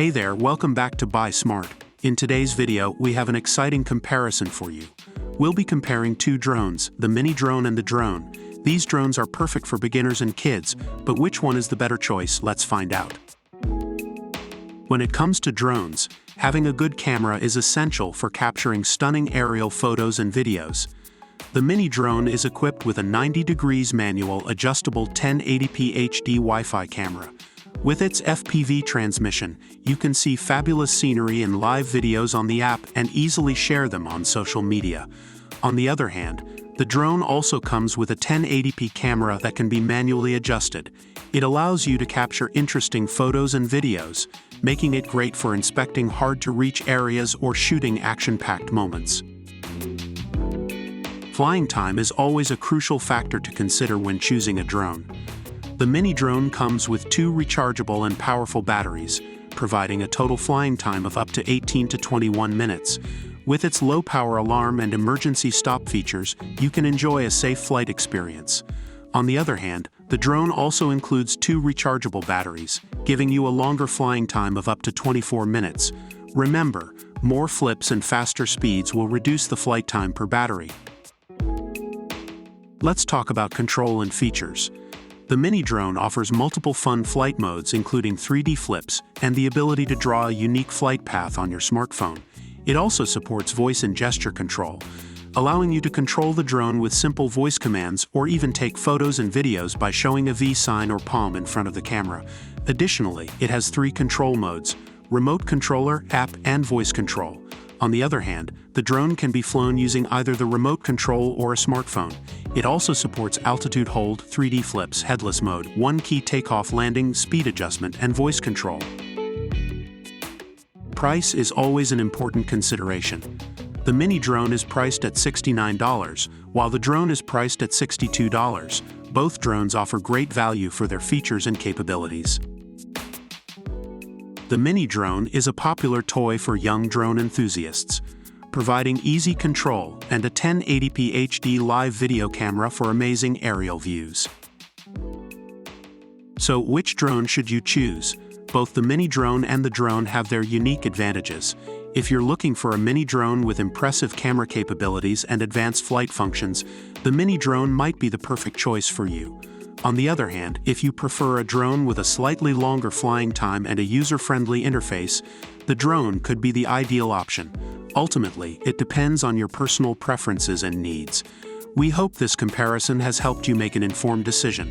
Hey there, welcome back to Buy Smart. In today's video, we have an exciting comparison for you. We'll be comparing two drones, the mini drone and the drone. These drones are perfect for beginners and kids, but which one is the better choice? Let's find out. When it comes to drones, having a good camera is essential for capturing stunning aerial photos and videos. The mini drone is equipped with a 90 degrees manual adjustable 1080p HD Wi-Fi camera. With its FPV transmission, you can see fabulous scenery and live videos on the app and easily share them on social media. On the other hand, the drone also comes with a 1080p camera that can be manually adjusted. It allows you to capture interesting photos and videos, making it great for inspecting hard-to-reach areas or shooting action-packed moments. Flying time is always a crucial factor to consider when choosing a drone. The mini drone comes with two rechargeable and powerful batteries, providing a total flying time of up to 18 to 21 minutes. With its low-power alarm and emergency stop features, you can enjoy a safe flight experience. On the other hand, the drone also includes two rechargeable batteries, giving you a longer flying time of up to 24 minutes. Remember, more flips and faster speeds will reduce the flight time per battery. Let's talk about control and features. The mini drone offers multiple fun flight modes including 3D flips and the ability to draw a unique flight path on your smartphone. It also supports voice and gesture control, allowing you to control the drone with simple voice commands or even take photos and videos by showing a V sign or palm in front of the camera. Additionally, it has three control modes: remote controller, app, and voice control. On the other hand, the drone can be flown using either the remote control or a smartphone. It also supports altitude hold, 3D flips, headless mode, one-key takeoff landing, speed adjustment, and voice control. Price is always an important consideration. The mini drone is priced at $69, while the drone is priced at $62. Both drones offer great value for their features and capabilities. The mini drone is a popular toy for young drone enthusiasts, providing easy control and a 1080p HD live video camera for amazing aerial views. So, which drone should you choose? Both the mini drone and the drone have their unique advantages. If you're looking for a mini drone with impressive camera capabilities and advanced flight functions, the mini drone might be the perfect choice for you. On the other hand, if you prefer a drone with a slightly longer flying time and a user-friendly interface, the drone could be the ideal option. Ultimately, it depends on your personal preferences and needs. We hope this comparison has helped you make an informed decision.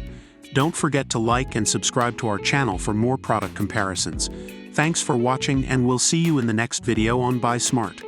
Don't forget to like and subscribe to our channel for more product comparisons. Thanks for watching, and we'll see you in the next video on Buy Smart.